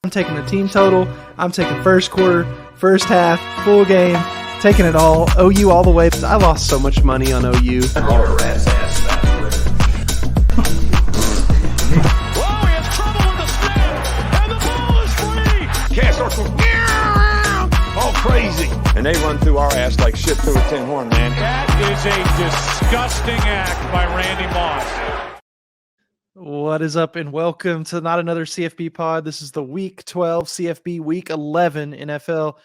I'm taking the team total. I'm taking first quarter, first half, full game, taking it all. OU all the way. I lost so much money on OU. Whoa, he has trouble with the snap, and the ball is free. Cast all crazy. And they run through our ass like shit through a tin horn, man. That is a disgusting act by Randy Moss. What is up, and welcome to not another CFB pod. This is the Week 12 CFB, Week 11 NFL.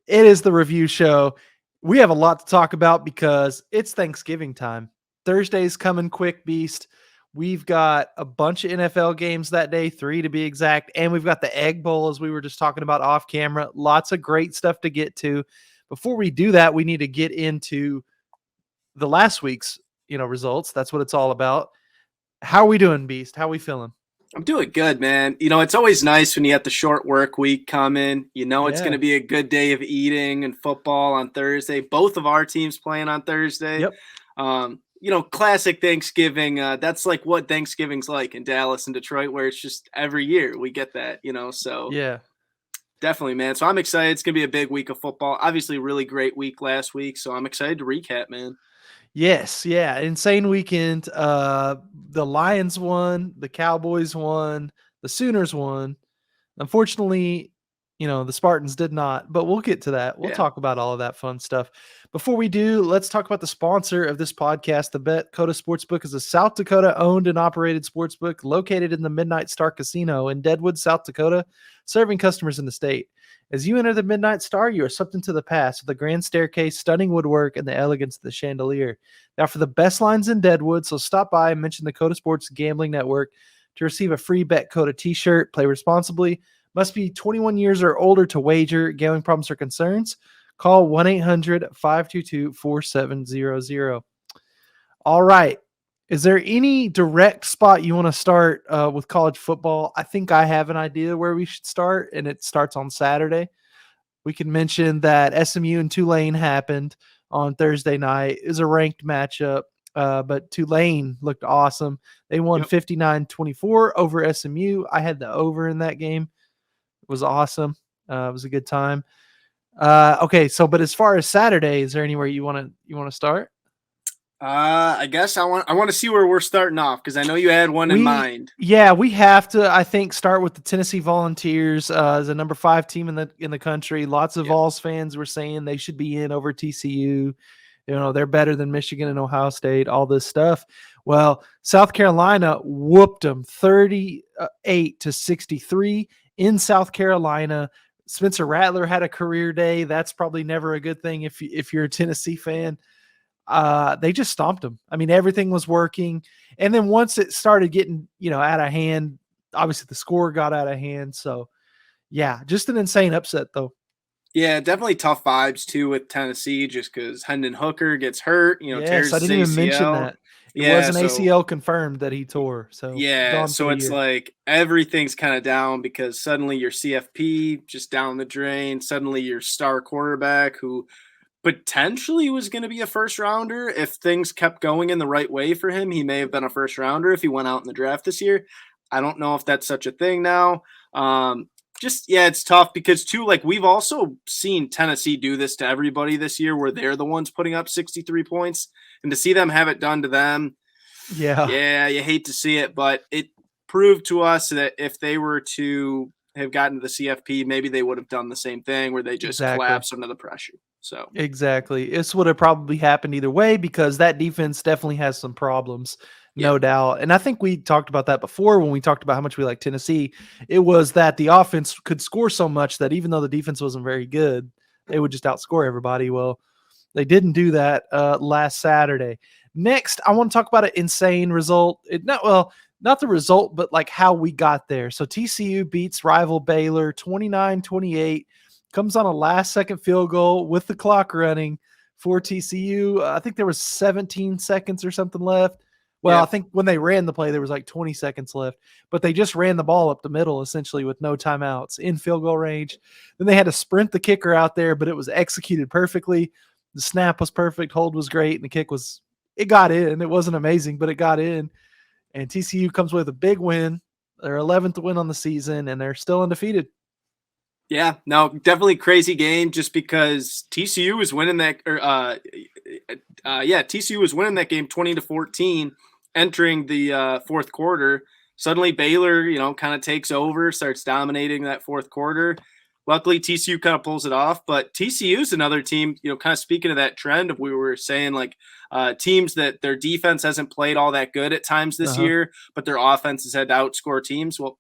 It is the review show. We have a lot to talk about because it's Thanksgiving time. Thursday's coming quick, Beast. We've got a bunch of NFL games that day, 3 to be exact, and we've got the Egg Bowl, as we were just talking about off camera. Lots of great stuff to get to. Before we do that, we need to get into the last week's results. That's what it's all about. How are we doing, Beast? How are we feeling? I'm doing good, man. It's always nice when you have the short work week coming. It's going to be a good day of eating and football on Thursday. Both of our teams playing on Thursday. Yep. Classic Thanksgiving. That's like what Thanksgiving's like in Dallas and Detroit, where it's just every year we get that, so yeah, definitely, man. So I'm excited. It's going to be a big week of football. Obviously, a really great week last week. So I'm excited to recap, man. Yes, yeah. Insane weekend. The Lions won, the Cowboys won, the Sooners won. Unfortunately, the Spartans did not, but we'll get to that. We'll talk about all of that fun stuff. Before we do, let's talk about the sponsor of this podcast. The Dakota Sportsbook is a South Dakota owned and operated sportsbook located in the Midnight Star Casino in Deadwood, South Dakota, serving customers in the state. As you enter the Midnight Star, you are swept into the past with the grand staircase, stunning woodwork, and the elegance of the chandelier. Now, for the best lines in Deadwood, so stop by and mention the Coda Sports Gambling Network to receive a free Bet Coda t-shirt. Play responsibly. Must be 21 years or older to wager. Gambling problems or concerns? Call 1-800-522-4700. All right. Is there any direct spot you want to start with college football? I think I have an idea where we should start, and it starts on Saturday. We can mention that SMU and Tulane happened on Thursday night. It was a ranked matchup, but Tulane looked awesome. They won 59-24 over SMU. I had the over in that game. It was awesome. It was a good time. Okay, but as far as Saturday, is there anywhere you want to start? I guess I want to see where we're starting off, because I know you had one in mind. Yeah, we have to, I think, start with the Tennessee Volunteers as a number 5 team in the country. Lots of Vols fans were saying they should be in over TCU. They're better than Michigan and Ohio State, all this stuff. Well, South Carolina whooped them 38-63 in South Carolina. Spencer Rattler had a career day. That's probably never a good thing if you're a Tennessee fan. They just stomped them. I mean, everything was working. And then once it started getting, out of hand, obviously the score got out of hand. So, yeah, just an insane upset, though. Yeah, definitely tough vibes, too, with Tennessee, just because Hendon Hooker gets hurt, tears I didn't even ACL. mention that. It was an ACL confirmed that he tore. So so it's like everything's kind of down, because suddenly your CFP just down the drain. Suddenly your star quarterback, who potentially was going to be a first rounder if things kept going in the right way for him. He may have been a first rounder if he went out in the draft this year. I don't know if that's such a thing now. It's tough because too, like, we've also seen Tennessee do this to everybody this year, where they're the ones putting up 63 points, and to see them have it done to them. Yeah, you hate to see it, but it proved to us that if they were to have gotten to the CFP, maybe they would have done the same thing, where they just collapse under the pressure. So exactly, this would have probably happened either way, because that defense definitely has some problems, no doubt. And I think we talked about that before when we talked about how much we like Tennessee. It was that the offense could score so much that even though the defense wasn't very good, they would just outscore everybody. Well, they didn't do that last Saturday. Next, I want to talk about an insane result. Not the result, but like how we got there. So TCU beats rival Baylor 29-28. Comes on a last-second field goal with the clock running for TCU. I think there was 17 seconds or something left. Well, I think when they ran the play, there was like 20 seconds left. But they just ran the ball up the middle, essentially, with no timeouts in field goal range. Then they had to sprint the kicker out there, but it was executed perfectly. The snap was perfect. Hold was great. And the kick it got in. It wasn't amazing, but it got in. And TCU comes with a big win. Their 11th win on the season, and they're still undefeated. Yeah, no, definitely crazy game just because TCU was winning that TCU was winning that game 20-14 entering the fourth quarter. Suddenly Baylor, kind of takes over, starts dominating that fourth quarter. Luckily TCU kind of pulls it off, but TCU is another team, kind of speaking of that trend of we were saying like teams that their defense hasn't played all that good at times this year, but their offense has had to outscore teams. Well,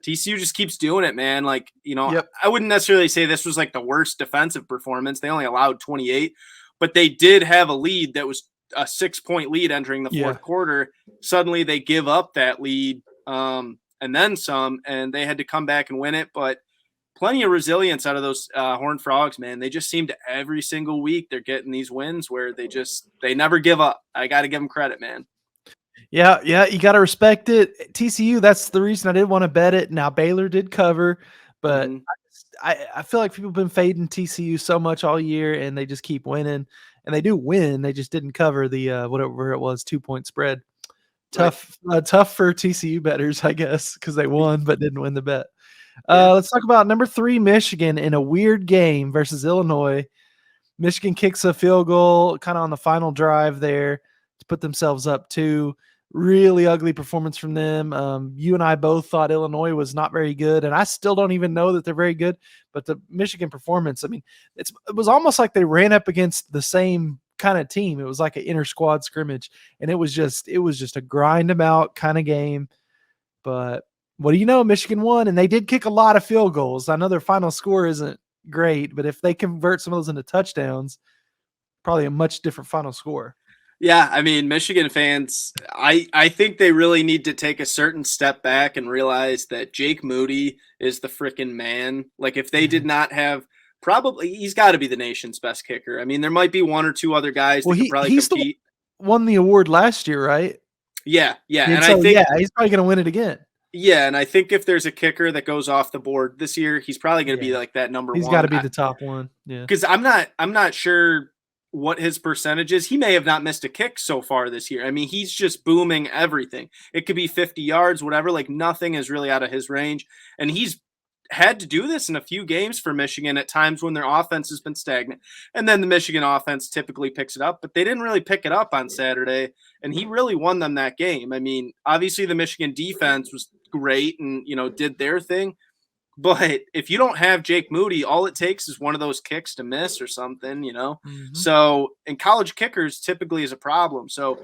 TCU just keeps doing it, man. Like, Yep. I wouldn't necessarily say this was like the worst defensive performance. They only allowed 28, but they did have a lead that was a 6-point lead entering the fourth quarter. Suddenly they give up that lead and then some, and they had to come back and win it. But plenty of resilience out of those Horned Frogs, man. They just seem to every single week they're getting these wins where they never give up. I got to give them credit, man. Yeah, you got to respect it. TCU, that's the reason I did want to bet it. Now, Baylor did cover, but I feel like people have been fading TCU so much all year, and they just keep winning. And they do win. They just didn't cover the whatever it was, 2-point spread. Tough for TCU bettors, I guess, because they won but didn't win the bet. Let's talk about number 3, Michigan, in a weird game versus Illinois. Michigan kicks a field goal kind of on the final drive there to put themselves up 2. Really ugly performance from them. You and I both thought Illinois was not very good, and I still don't even know that they're very good. But the Michigan performance, I mean, it was almost like they ran up against the same kind of team. It was like an inter squad scrimmage, and it was just a grind them out kind of game. But what do you know? Michigan won, and they did kick a lot of field goals. I know their final score isn't great, but if they convert some of those into touchdowns, probably a much different final score. Yeah, I mean, Michigan fans, I think they really need to take a certain step back and realize that Jake Moody is the freaking man. Like, if they did not have, probably he's got to be the nation's best kicker. I mean, there might be one or two other guys that could probably compete. Won the award last year, right? Yeah, and so, I think he's probably going to win it again. Yeah, and I think if there's a kicker that goes off the board this year, he's probably going to be like that number one. He's got to be the top one. Yeah, because I'm not sure what his percentage is. He may have not missed a kick so far this year. I mean, he's just booming everything. It could be 50 yards, whatever. Like, nothing is really out of his range. And he's had to do this in a few games for Michigan at times when their offense has been stagnant. And then the Michigan offense typically picks it up, but they didn't really pick it up on Saturday. And he really won them that game. I mean, obviously the Michigan defense was great and, did their thing. But if you don't have Jake Moody, all it takes is one of those kicks to miss or something, So, and college kickers typically is a problem. So,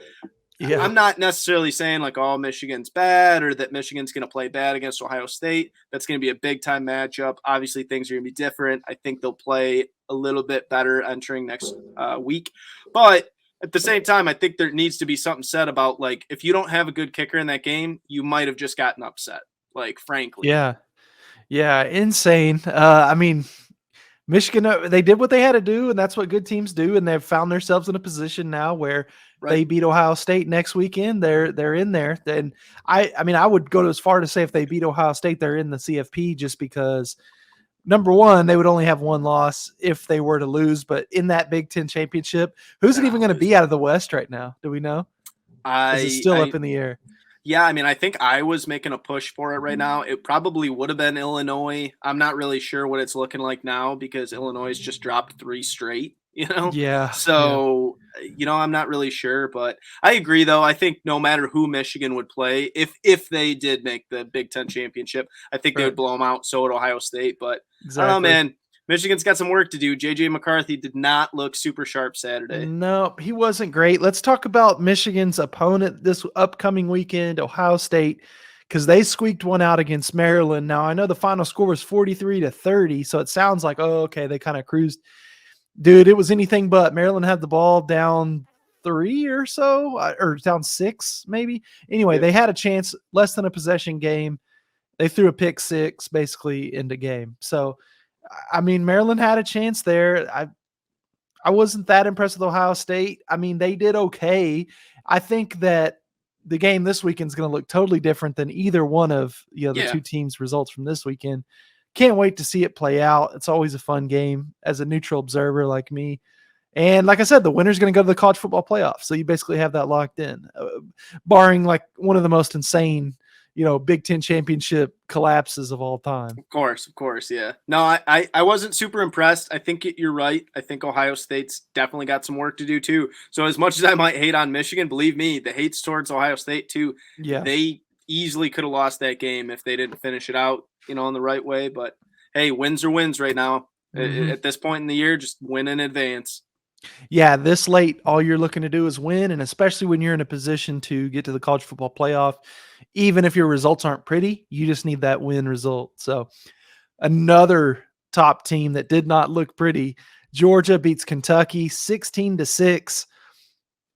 I'm not necessarily saying like, oh, Michigan's bad or that Michigan's going to play bad against Ohio State. That's going to be a big time matchup. Obviously, things are going to be different. I think they'll play a little bit better entering next week. But at the same time, I think there needs to be something said about like, if you don't have a good kicker in that game, you might have just gotten upset, like, frankly. Yeah, insane. I mean, Michigan, they did what they had to do, and that's what good teams do, and they've found themselves in a position now where they beat Ohio State next weekend. They're in there. And I mean, I would go as far to say if they beat Ohio State, they're in the CFP just because, number one, they would only have one loss if they were to lose. But in that Big Ten championship, who's it even going to be out of the West right now? Do we know? Is it still up in the air? Yeah, I mean, I think I was making a push for it right now. It probably would have been Illinois. I'm not really sure what it's looking like now because Illinois has just dropped 3 straight, Yeah. So, I'm not really sure, but I agree though. I think no matter who Michigan would play, if they did make the Big Ten championship, I think they would blow them out. So would Ohio State, but I don't know, man. Michigan's got some work to do. J.J. McCarthy did not look super sharp Saturday. No, he wasn't great. Let's talk about Michigan's opponent this upcoming weekend, Ohio State, because they squeaked one out against Maryland. Now, I know the final score was 43-30, so it sounds like, oh, okay, they kind of cruised. Dude, it was anything but. Maryland had the ball down 3 or so, or down 6 maybe. Anyway, they had a chance, less than a possession game. They threw a pick 6 basically into game. So, I mean, Maryland had a chance there. I wasn't that impressed with Ohio State. I mean, they did okay. I think that the game this weekend is going to look totally different than either one of the 2 teams' results from this weekend. Can't wait to see it play out. It's always a fun game as a neutral observer like me. And like I said, the winner's going to go to the college football playoff. So you basically have that locked in, barring like one of the most insane Big Ten championship collapses of all time. Of course, yeah. No, I wasn't super impressed. I think you're right. I think Ohio State's definitely got some work to do too. So as much as I might hate on Michigan, believe me, the hate's towards Ohio State too. Yeah. They easily could have lost that game if they didn't finish it out, in the right way. But hey, wins are wins right now. At this point in the year, just win in advance. Yeah, this late, all you're looking to do is win, and especially when you're in a position to get to the college football playoff, even if your results aren't pretty, you just need that win result. So another top team that did not look pretty, Georgia beats Kentucky 16-6.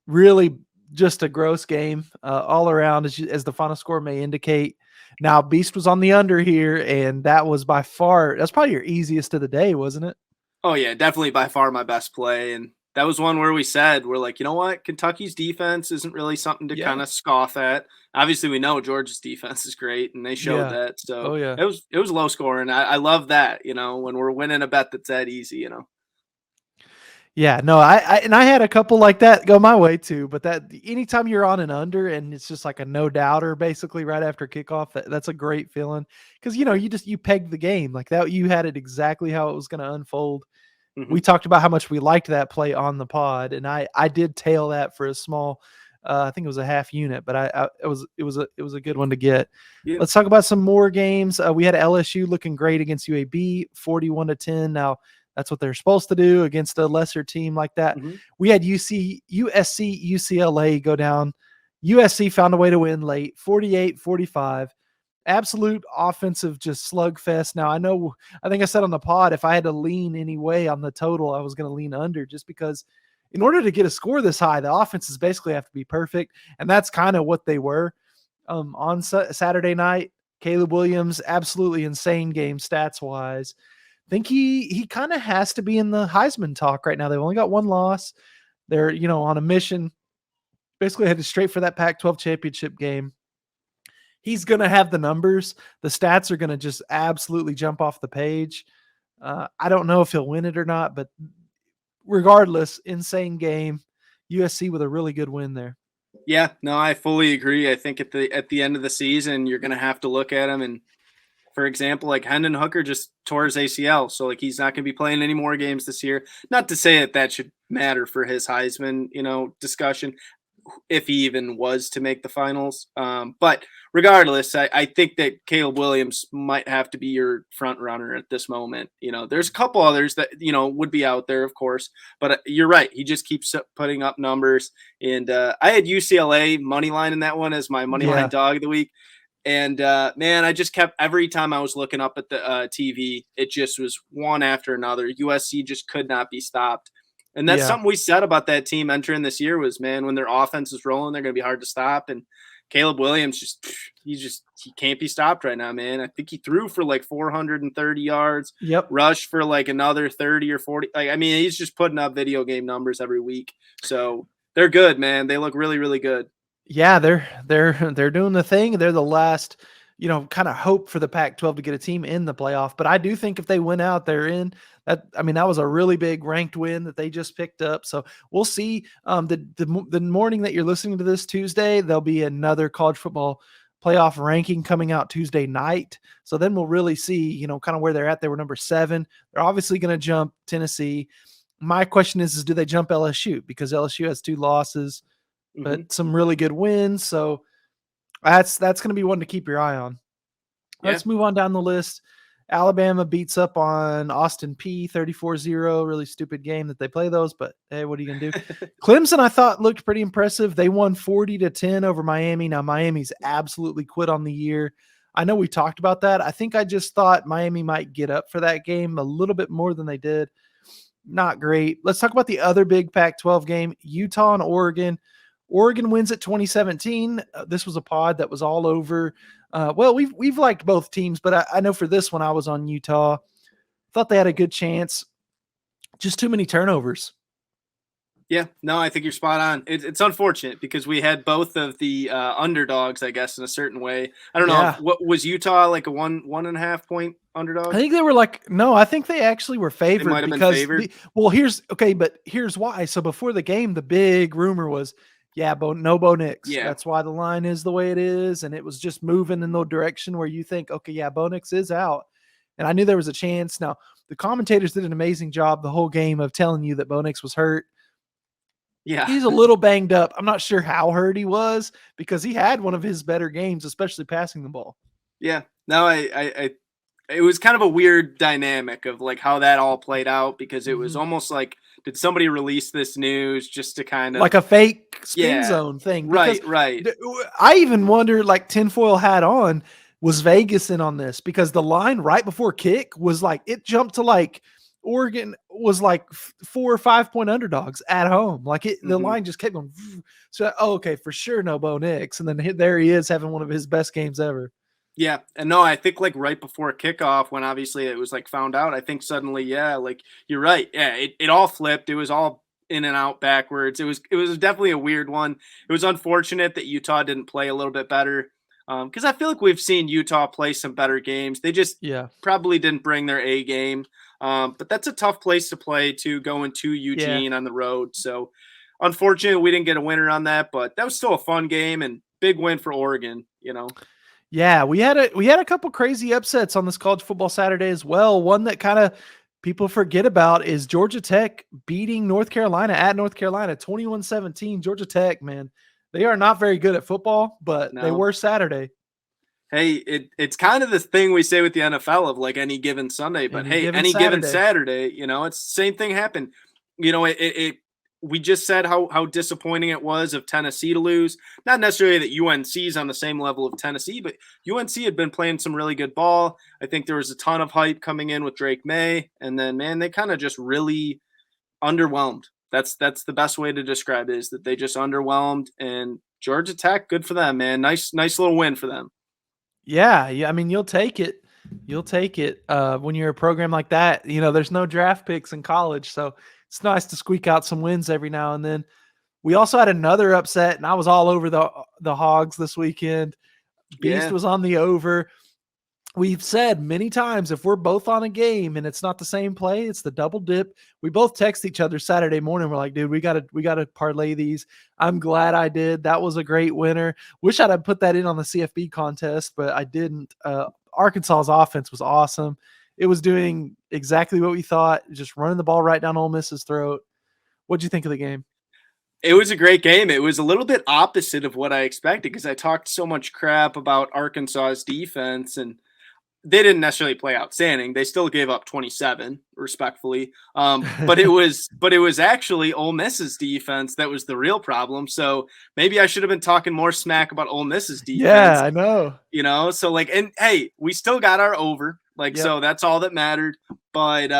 Really just a gross game all around, as the final score may indicate. Now, Beast was on the under here, and that's probably your easiest of the day, wasn't it? Oh, yeah, definitely by far my best play. And that was one where we're like, you know what? Kentucky's defense isn't really something to kind of scoff at. Obviously, we know Georgia's defense is great, and they showed that. So it was low scoring. I love that, when we're winning a bet that's that easy, Yeah, no, I had a couple like that go my way too, but that anytime you're on an under and it's just like a no doubter basically right after kickoff, that's a great feeling because you pegged the game like that. You had it exactly how it was going to unfold. Mm-hmm. We talked about how much we liked that play on the pod, and I did tail that for a small, I think it was a half unit, but it was a good one to get. Yeah. Let's talk about some more games. We had LSU looking great against UAB, 41-10. Now, that's what they're supposed to do against a lesser team like that. Mm-hmm. We had USC, UCLA go down. USC found a way to win late, 48-45. Absolute offensive just slugfest. Now, I think I said on the pod, if I had to lean any way on the total, I was going to lean under just because in order to get a score this high, the offenses basically have to be perfect, and that's kind of what they were. On Saturday night, Caleb Williams, absolutely insane game stats-wise. Think he kind of has to be in the Heisman talk right now. They've only got one loss. They're, on a mission, basically headed straight for that Pac-12 championship game. He's going to have the numbers. The stats are going to just absolutely jump off the page. I don't know if he'll win it or not, but regardless, insane game. USC with a really good win there. Yeah, no, I fully agree. I think at the end of the season, you're going to have to look at him and, for example, like Hendon Hooker just tore his ACL, so like he's not going to be playing any more games this year. Not to say that should matter for his Heisman, discussion, if he even was to make the finals. But regardless, I think that Caleb Williams might have to be your front runner at this moment. There's a couple others that would be out there, of course, but you're right. He just keeps putting up numbers, and I had UCLA money line in that one as my money line dog of the week. And, man, I just kept – every time I was looking up at the TV, it just was one after another. USC just could not be stopped. And that's something we said about that team entering this year was, man, when their offense is rolling, they're going to be hard to stop. And Caleb Williams, he can't be stopped right now, man. I think he threw for like 430 yards. Yep. Rushed for like another 30 or 40. He's just putting up video game numbers every week. So they're good, man. They look really, really good. Yeah, they're doing the thing. They're the last, kind of hope for the Pac-12 to get a team in the playoff. But I do think if they win out, they're in. That was a really big ranked win that they just picked up. So we'll see. The morning that you're listening to this Tuesday, there'll be another college football playoff ranking coming out Tuesday night. So then we'll really see, kind of where they're at. They were number 7. They're obviously going to jump Tennessee. My question is do they jump LSU? Because LSU has 2 losses. But some really good wins. So that's going to be one to keep your eye on. Let's move on down the list. Alabama beats up on Austin P 34-0. Really stupid game that they play those, but hey, what are you going to do? Clemson, I thought, looked pretty impressive. They won 40-10 over Miami. Now, Miami's absolutely quit on the year. I know we talked about that. I think I just thought Miami might get up for that game a little bit more than they did. Not great. Let's talk about the other big Pac-12 game, Utah and Oregon. Oregon wins at 2017. This was a pod that was all over. We've liked both teams, but I know for this one I was on Utah. Thought they had a good chance. Just too many turnovers. Yeah, no, I think you're spot on. It's unfortunate because we had both of the underdogs, I guess, in a certain way. I don't know. What was Utah like a 1.5 point underdog? I think they were I think they actually were favored. They might have been favored. Here's why. So before the game, the big rumor was, Yeah, no Bo Nix. Yeah. That's why the line is the way it is, and it was just moving in the direction where you think, okay, yeah, Bo Nix is out. And I knew there was a chance. Now, the commentators did an amazing job the whole game of telling you that Bo Nix was hurt. Yeah. He's a little banged up. I'm not sure how hurt he was because he had one of his better games, especially passing the ball. Yeah. No, it was kind of a weird dynamic of like how that all played out because it was almost like, did somebody release this news just to kind of like a fake spin zone thing? Right. I even wonder, like tinfoil hat on, was Vegas in on this? Because the line right before kick was like, it jumped to like Oregon was like 4 or 5 point underdogs at home. Like the line just kept going. So, okay, for sure, no Bo Nix. And then there he is having one of his best games ever. Yeah. And no, I think like right before kickoff, when obviously it was like found out, I think suddenly, yeah, like you're right. Yeah. It all flipped. It was all in and out backwards. It was definitely a weird one. It was unfortunate that Utah didn't play a little bit better. Because I feel like we've seen Utah play some better games. They just probably didn't bring their A game. But that's a tough place to play to going to Eugene on the road. So unfortunately, we didn't get a winner on that, but that was still a fun game and big win for Oregon, you know. Yeah, we had a couple crazy upsets on this college football Saturday as well. One that kind of people forget about is Georgia Tech beating North Carolina at North Carolina 21-17. Georgia Tech, man, they are not very good at football, but they were Saturday. Hey, it's kind of this thing we say with the NFL of like any given Sunday, but any given Saturday, you know, it's the same thing happened. You know, we just said how disappointing it was of Tennessee to lose. Not necessarily that UNC is on the same level of Tennessee, but UNC had been playing some really good ball. I think there was a ton of hype coming in with Drake May, and then man, they kind of just really underwhelmed. That's the best way to describe it, is that they just underwhelmed. And Georgia Tech, good for them, man. Nice little win for them. Yeah. I mean, you'll take it. When you're a program like that. You know, there's no draft picks in college, so it's nice to squeak out some wins every now and then. We also had another upset, and I was all over the Hogs this weekend. Beast was on the over. We've said many times, if we're both on a game and it's not the same play, it's the double dip. We both text each other Saturday morning. We're like, dude, we gotta parlay these. I'm glad I did. That was a great winner. Wish I'd have put that in on the CFB contest, but I didn't. Arkansas's offense was awesome. It was doing exactly what we thought, just running the ball right down Ole Miss's throat. What'd you think of the game? It was a great game. It was a little bit opposite of what I expected because I talked so much crap about Arkansas's defense, and they didn't necessarily play outstanding. They still gave up 27, respectfully. But it was actually Ole Miss's defense that was the real problem. So maybe I should have been talking more smack about Ole Miss's defense. Yeah, I know. You know, so like, and hey, we still got our over. Like, so that's all that mattered. But,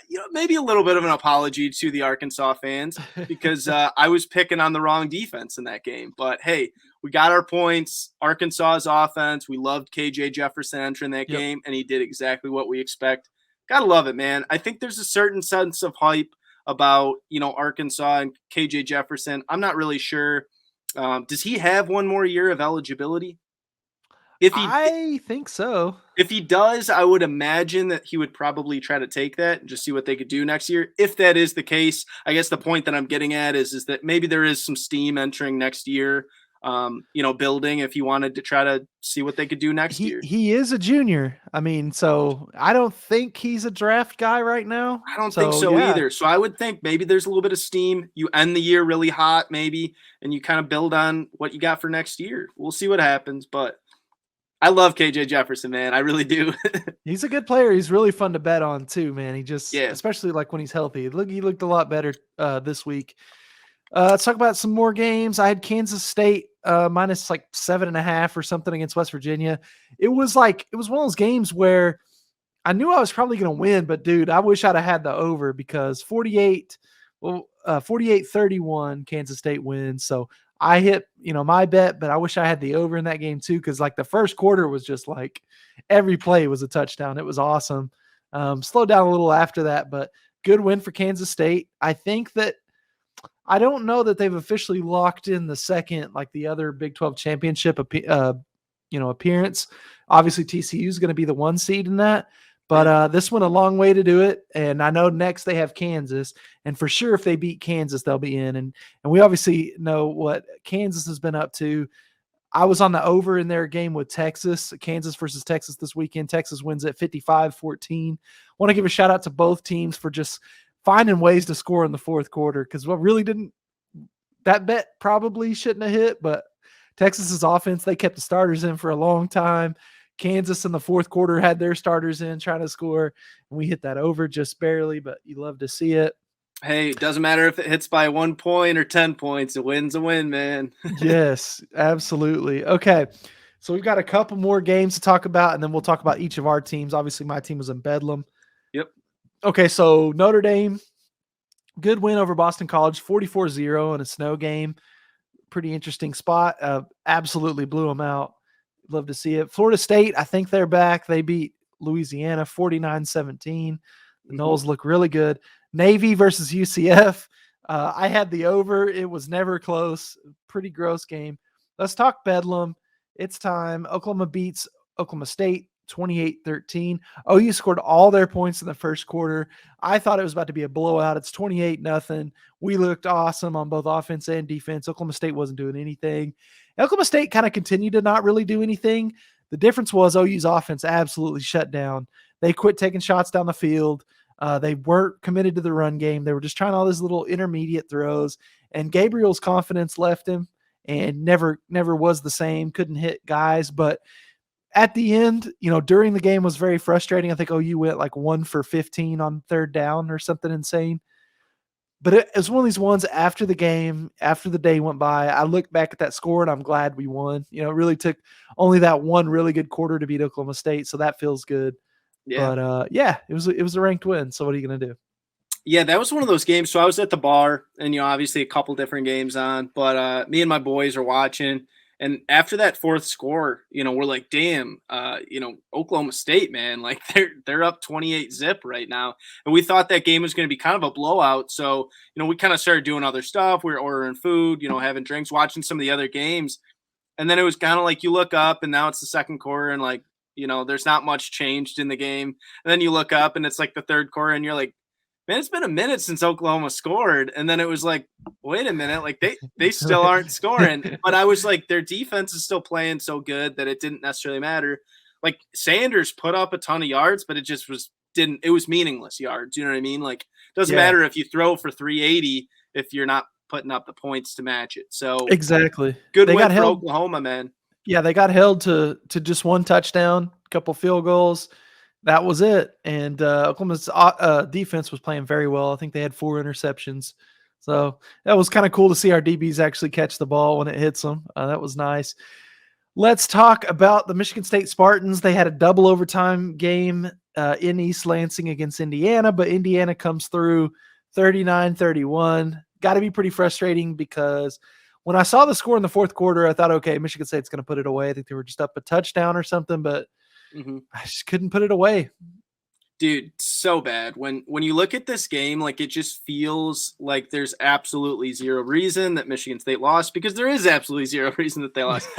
you know, maybe a little bit of an apology to the Arkansas fans because I was picking on the wrong defense in that game. But, hey, we got our points. Arkansas's offense, we loved KJ Jefferson entering that game, and he did exactly what we expect. Got to love it, man. I think there's a certain sense of hype about, you know, Arkansas and KJ Jefferson. I'm not really sure. Does he have one more year of eligibility? I think so. If he does, I would imagine that he would probably try to take that and just see what they could do next year. If that is the case, I guess the point that I'm getting at is that maybe there is some steam entering next year, you know, building if he wanted to try to see what they could do next year. He is a junior. I mean, so I don't think he's a draft guy right now. I don't think so either. So I would think maybe there's a little bit of steam. You end the year really hot maybe, and you kind of build on what you got for next year. We'll see what happens, but I love KJ Jefferson, man. I really do. He's a good player. He's really fun to bet on too, man. He just, especially like when he's healthy. He looked a lot better this week. Let's talk about some more games. I had Kansas State minus like 7.5 or something against West Virginia. It was one of those games where I knew I was probably going to win, but dude, I wish I'd have had the over because 48-31 Kansas State wins. So I hit, you know, my bet, but I wish I had the over in that game too. Cause like the first quarter was just like every play was a touchdown. It was awesome. Slowed down a little after that, but good win for Kansas State. I think that I don't know that they've officially locked in the second, like the other Big 12 championship, appearance. Obviously TCU is going to be the 1 seed in that, But this went a long way to do it, and I know next they have Kansas, and for sure if they beat Kansas, they'll be in. And we obviously know what Kansas has been up to. I was on the over in their game with Texas, Kansas versus Texas this weekend. Texas wins at 55-14. Want to give a shout out to both teams for just finding ways to score in the fourth quarter, because what really didn't – that bet probably shouldn't have hit, but Texas's offense, they kept the starters in for a long time. Kansas in the fourth quarter had their starters in trying to score, and we hit that over just barely, but you love to see it. Hey, it doesn't matter if it hits by 1 point or 10 points. A win's a win, man. Yes, absolutely. Okay, so we've got a couple more games to talk about, and then we'll talk about each of our teams. Obviously, my team was in Bedlam. Yep. Okay, so Notre Dame, good win over Boston College, 44-0 in a snow game. Pretty interesting spot. Absolutely blew them out. Love to see it. Florida State, I think they're back. They beat Louisiana 49-17. The Noles look really good. Navy versus UCF. I had the over. It was never close. Pretty gross game. Let's talk Bedlam. It's time. Oklahoma beats Oklahoma State 28-13. OU scored all their points in the first quarter. I thought it was about to be a blowout. It's 28-0. We looked awesome on both offense and defense. Oklahoma State wasn't doing anything. Oklahoma State kind of continued to not really do anything. The difference was OU's offense absolutely shut down. They quit taking shots down the field. They weren't committed to the run game. They were just trying all these little intermediate throws, and Gabriel's confidence left him and never was the same. Couldn't hit guys, but at the end, during the game was very frustrating. I think OU went like 1 for 15 on third down or something insane. But it was one of these ones after the game, after the day went by, I look back at that score and I'm glad we won. It really took only that one really good quarter to beat Oklahoma State, so that feels good. Yeah. But it was a ranked win. So what are you gonna do? Yeah, that was one of those games. So I was at the bar, and obviously a couple different games on, but me and my boys are watching. And after that fourth score, we're like, damn, Oklahoma State, man, like they're up 28-0 right now. And we thought that game was going to be kind of a blowout. So, we kind of started doing other stuff. We were ordering food, having drinks, watching some of the other games. And then it was kind of like you look up and now it's the second quarter and like, there's not much changed in the game. And then you look up and it's like the third quarter and you're like, man, it's been a minute since Oklahoma scored. And then it was like, wait a minute, like they still aren't scoring. But I was like, their defense is still playing so good that it didn't necessarily matter. Like Sanders put up a ton of yards, but it just it was meaningless yards. You know what I mean? Like, it doesn't matter if you throw for 380 if you're not putting up the points to match it. So exactly. Good win for Oklahoma, man. Yeah, they got held to just one touchdown, a couple field goals. That was it. And Oklahoma's defense was playing very well. I think they had 4 interceptions. So that was kind of cool to see our DBs actually catch the ball when it hits them. That was nice. Let's talk about the Michigan State Spartans. They had a double overtime game in East Lansing against Indiana, but Indiana comes through 39-31. Got to be pretty frustrating because when I saw the score in the fourth quarter, I thought, okay, Michigan State's going to put it away. I think they were just up a touchdown or something, but I just couldn't put it away. Dude, so bad. When you look at this game, like it just feels like there's absolutely zero reason that Michigan State lost, because there is absolutely zero reason that they lost.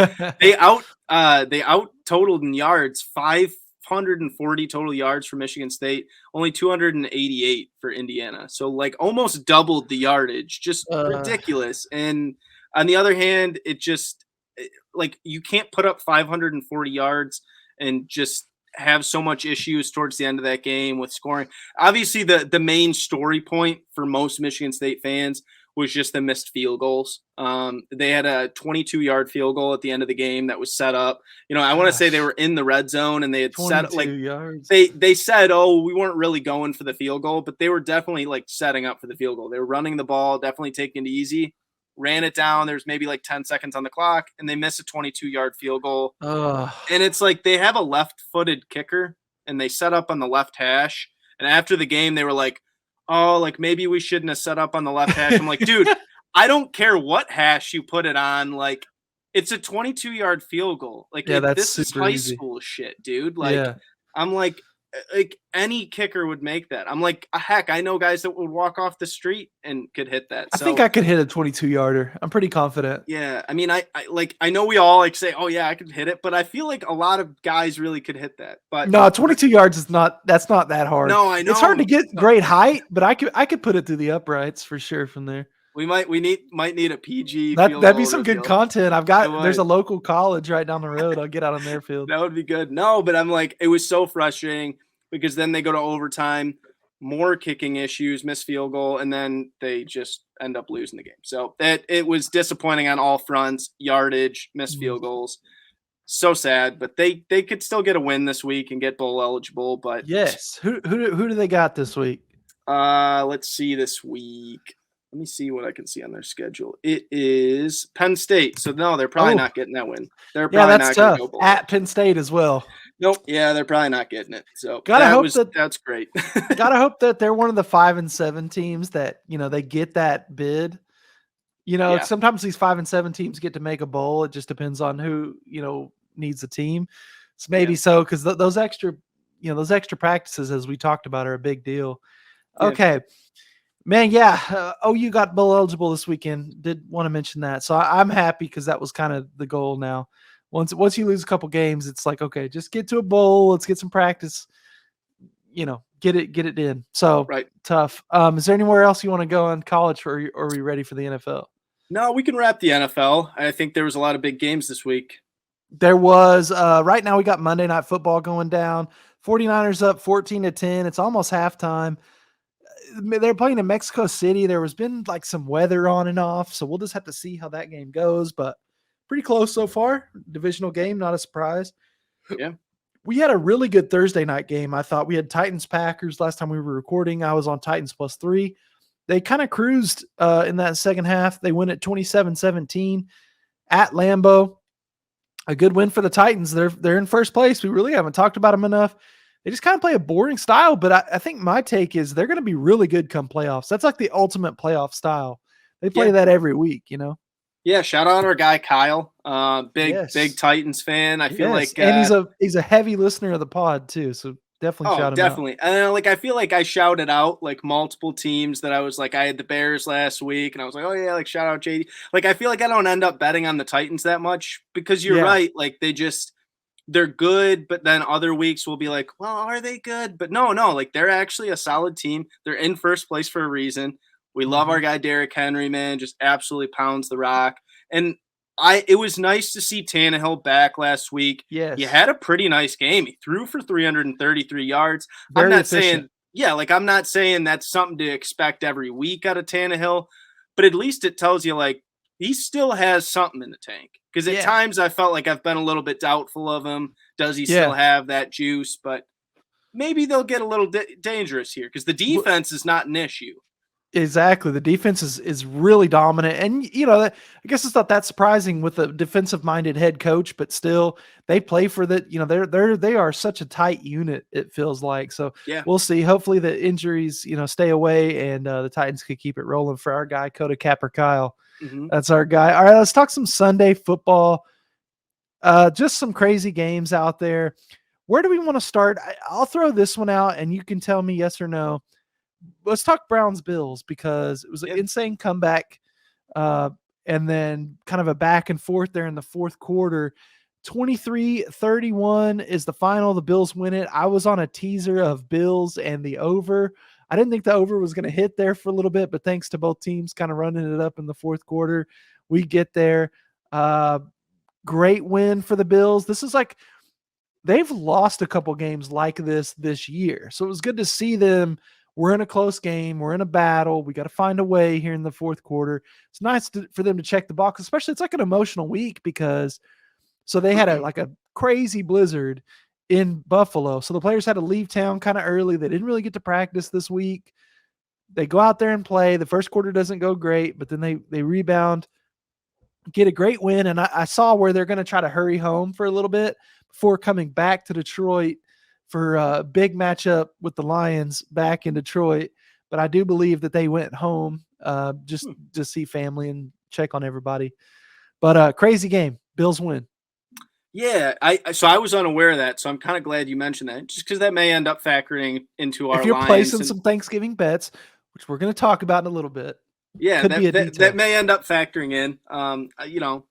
They out totaled in yards, 540 total yards for Michigan State, only 288 for Indiana. So like almost doubled the yardage, just ridiculous. And on the other hand, it just like you can't put up 540 yards and just have so much issues towards the end of that game with scoring. Obviously, the main story point for most Michigan State fans was just the missed field goals. They had a 22-yard field goal at the end of the game that was set up. I want to say they were in the red zone and they had set like yards. They said, oh, we weren't really going for the field goal, but they were definitely like setting up for the field goal. They were running the ball, definitely taking it easy. Ran it down. There's maybe like 10 seconds on the clock, and they miss a 22-yard field goal. And it's like they have a left-footed kicker, and they set up on the left hash. And after the game, they were like, oh, like maybe we shouldn't have set up on the left hash. I'm like, dude, I don't care what hash you put it on. Like, it's a 22-yard field goal. Like, this is high school shit, dude. Like, I'm like, like any kicker would make that. I'm like, heck, I know guys that would walk off the street and could hit that. I think I could hit a 22-yarder. I'm pretty confident. Yeah, I mean, I know we all like say, oh yeah, I could hit it, but I feel like a lot of guys really could hit that. But no, 22 yards is not that hard. No, I know it's hard to get great height, but I could put it through the uprights for sure from there. We might need a PG. That'd be some good content. There's a local college right down the road. I'll get out on their field. That would be good. No, but I'm like, it was so frustrating because then they go to overtime, more kicking issues, missed field goal, and then they just end up losing the game. So it was disappointing on all fronts, yardage, missed field goals. So sad, but they could still get a win this week and get bowl eligible. But yes, who do they got this week? Let's see this week. Let me see what I can see on their schedule. It is Penn State. So, no, they're probably not getting that win. They're probably that's not tough. Go bowl. At Penn State as well. Nope. Yeah, they're probably not getting it. So, that's great. Gotta hope that they're one of the 5-7 teams that, they get that bid. Sometimes these 5-7 teams get to make a bowl. It just depends on who, needs a team. So maybe so, because those extra practices, as we talked about, are a big deal. Okay. Yeah. Man, yeah. OU got bowl eligible this weekend. Did want to mention that. So I'm happy because that was kind of the goal now. Once you lose a couple games, it's like, okay, just get to a bowl. Let's get some practice. Get it in. So tough. Is there anywhere else you want to go on college, or are we ready for the NFL? No, we can wrap the NFL. I think there was a lot of big games this week. There was. Right now we got Monday Night Football going down. 49ers up 14-10. It's almost halftime. They're playing in Mexico City. There has been like some weather on and off, so we'll just have to see how that game goes, but pretty close so far. Divisional game, not a surprise. Yeah. We had a really good Thursday night game. I thought we had Titans-Packers last time we were recording. I was on Titans +3. They kind of cruised in that second half. They win at 27-17 at Lambeau. A good win for the Titans. They're in first place. We really haven't talked about them enough. They just kind of play a boring style, but I think my take is they're going to be really good come playoffs. That's like the ultimate playoff style. They play that every week, Yeah, shout out our guy Kyle, big Titans fan. I feel like, and he's a heavy listener of the pod too. So definitely shout him out. And I feel like I shouted out like multiple teams that I was like, I had the Bears last week, and I was like, oh yeah, like shout out JD. Like I feel like I don't end up betting on the Titans that much because you're right. Like they're good, but then other weeks we'll be like, well, are they good? But no, like they're actually a solid team. They're in first place for a reason. We love our guy Derrick Henry, man, just absolutely pounds the rock. And it was nice to see Tannehill back last week. Yes. He had a pretty nice game. He threw for 333 yards. Very I'm not efficient. I'm not saying that's something to expect every week out of Tannehill, but at least it tells you like he still has something in the tank. Because at times I felt like I've been a little bit doubtful of him. Does he still have that juice? But maybe they'll get a little dangerous here because the defense is not an issue. Exactly. The defense is really dominant. And, I guess it's not that surprising with a defensive-minded head coach, but still they play for they are such a tight unit, it feels like. So we'll see. Hopefully the injuries, stay away and the Titans could keep it rolling for our guy, Coda Capper Kyle. Mm-hmm. That's our guy. All right, let's talk some Sunday football. Just some crazy games out there. Where do we want to start? I'll throw this one out and you can tell me yes or no. Let's talk Browns-Bills because it was an insane comeback and then kind of a back and forth there in the fourth quarter. 23-31 is the final. The Bills win it. I was on a teaser of Bills and the over. I didn't think the over was going to hit there for a little bit, but thanks to both teams kind of running it up in the fourth quarter, we get there. Great win for the Bills. This is like they've lost a couple games like this year. So it was good to see them. We're in a close game. We're in a battle. We got to find a way here in the fourth quarter. It's nice for them to check the box, especially it's like an emotional week because they had a crazy blizzard in Buffalo. So the players had to leave town kind of early. They didn't really get to practice this week. They go out there and play. The first quarter doesn't go great, but then they rebound, get a great win. And I saw where they're going to try to hurry home for a little bit before coming back to Detroit for a big matchup with the Lions back in Detroit. But I do believe that they went home just to see family and check on everybody. But crazy game. Bills win. Yeah, so I was unaware of that, so I'm kind of glad you mentioned that, just because that may end up factoring into If our you're lines. placing And some Thanksgiving bets, which we're going to talk about in a little bit, yeah, could be a that detail. may end up factoring in.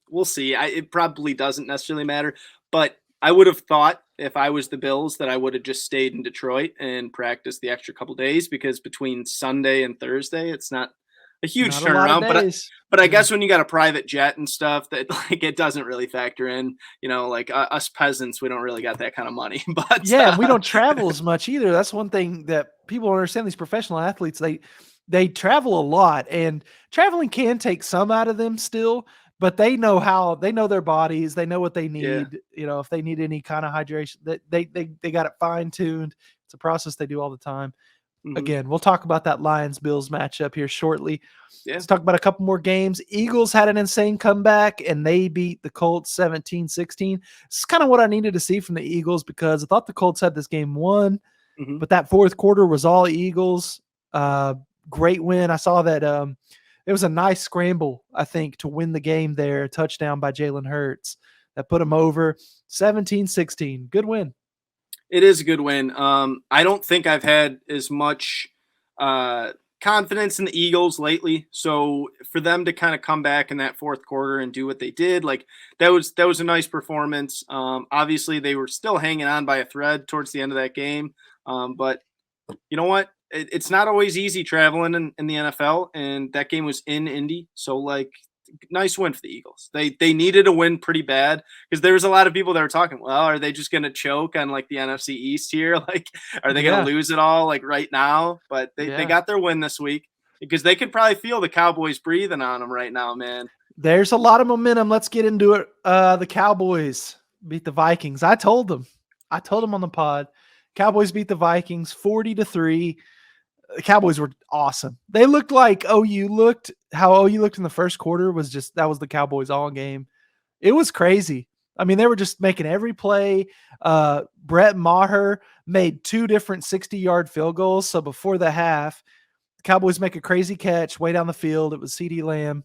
We'll see. It probably doesn't necessarily matter, but I would have thought if I was the Bills that I would have just stayed in Detroit and practiced the extra couple days, because between Sunday and Thursday, it's not a huge Not a lot of turnaround. days. But I Yeah. guess when you got a private jet and stuff, that like it doesn't really factor in. Like us peasants, we don't really got that kind of money. But Yeah, and we don't travel as much either. That's one thing that people don't understand. These professional athletes, they travel a lot, and traveling can take some out of them still, but they know their bodies, they know what they yeah. need. If they need any kind of hydration, that they got it fine tuned. It's a process they do all the time. Hmm. Again, we'll talk about that Lions Bills matchup here shortly. Yeah. Let's talk about a couple more games. Eagles had an insane comeback, and they beat the Colts 17-16. This is kind of what I needed to see from the Eagles, because I thought the Colts had this game won, Hmm. but that fourth quarter was all Eagles. Great win. I saw that it was a nice scramble, I think, to win the game there. A touchdown by Jalen Hurts that put them over 17-16. Good win. It is a good win. I don't think I've had as much confidence in the Eagles lately. So for them to kind of come back in that fourth quarter and do what they did, like that was a nice performance. Obviously, they were still hanging on by a thread towards the end of that game. But you know what? It's not always easy traveling in the NFL, and that game was in Indy. So like, nice win for the Eagles. They needed a win pretty bad, because there was a lot of people that were talking, well, are they just going to choke on like the NFC East here? Like, are they going Yeah. to lose it all like right now? But they Yeah. got their win this week, because they could probably feel the Cowboys breathing on them right now, man. There's a lot of momentum. Let's get into it. The Cowboys beat the Vikings. I told them on the pod. Cowboys beat the Vikings 40-3. The Cowboys were awesome. They looked like OU looked. How OU looked in the first quarter was just, that was the Cowboys all game. It was crazy. I mean, they were just making every play. Brett Maher made 2 different 60-yard field goals. So before the half, the Cowboys make a crazy catch way down the field. It was CeeDee Lamb.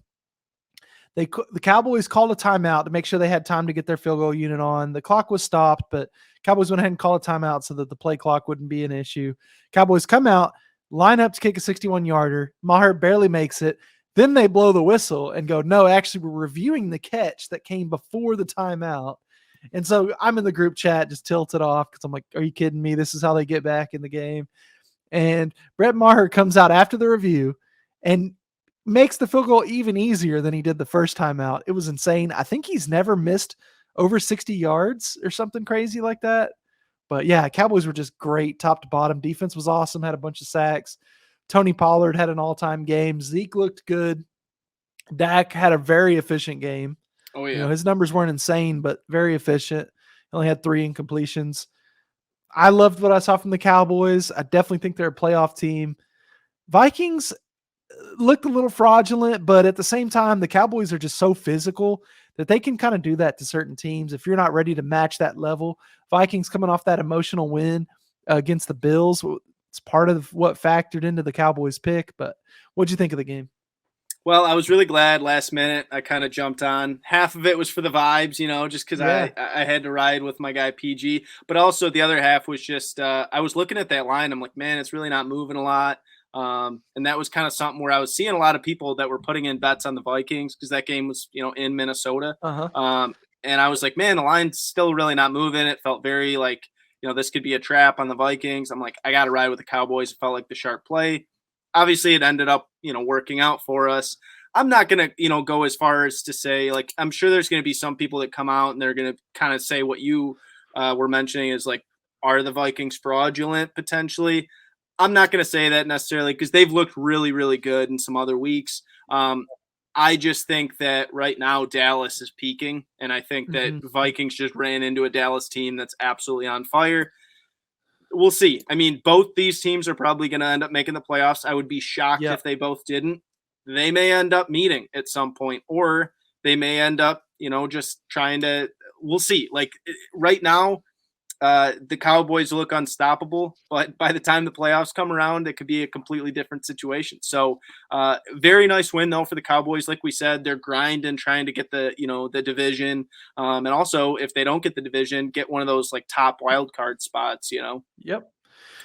The Cowboys called a timeout to make sure they had time to get their field goal unit on. The clock was stopped, but Cowboys went ahead and called a timeout so that the play clock wouldn't be an issue. Cowboys come out, line up to kick a 61-yarder. Maher barely makes it. Then they blow the whistle and go, no, actually, we're reviewing the catch that came before the timeout. And so I'm in the group chat just tilted off, because I'm like, are you kidding me? This is how they get back in the game. And Brett Maher comes out after the review and makes the field goal even easier than he did the first time out. It was insane. I think he's never missed over 60 yards or something crazy like that. But yeah, Cowboys were just great top to bottom. Defense was awesome, had a bunch of sacks. Tony Pollard had an all-time game. Zeke looked good. Dak had a very efficient game. Oh yeah. His numbers weren't insane, but very efficient. He only had 3 incompletions. I loved what I saw from the Cowboys. I definitely think they're a playoff team. Vikings looked a little fraudulent, but at the same time, the Cowboys are just so physical that they can kind of do that to certain teams. If you're not ready to match that level, Vikings coming off that emotional win against the Bills, it's part of what factored into the Cowboys pick. But what'd you think of the game? Well, I was really glad last minute I kind of jumped on. Half of it was for the vibes, just because Yeah. I had to ride with my guy PG. But also the other half was just I was looking at that line. I'm like, man, it's really not moving a lot. And that was kind of something where I was seeing a lot of people that were putting in bets on the Vikings, because that game was, in Minnesota. Uh-huh. And I was like, man, the line's still really not moving. It felt very like, this could be a trap on the Vikings. I'm like, I got to ride with the Cowboys. It felt like the sharp play. Obviously, it ended up, working out for us. I'm not going to, go as far as to say, like, I'm sure there's going to be some people that come out and they're going to kind of say what you were mentioning is like, are the Vikings fraudulent potentially? I'm not going to say that necessarily, because they've looked really, really good in some other weeks. I just think that right now Dallas is peaking, and I think that Vikings just ran into a Dallas team that's absolutely on fire. We'll see. I mean, both these teams are probably going to end up making the playoffs. I would be shocked if they both didn't. They may end up meeting at some point, or they may end up, just trying to – we'll see. Like right now, the Cowboys look unstoppable, but by the time the playoffs come around, it could be a completely different situation. So very nice win though for the Cowboys. Like we said, they're grinding, trying to get the division. And also if they don't get the division, get one of those like top wild card spots, Yep.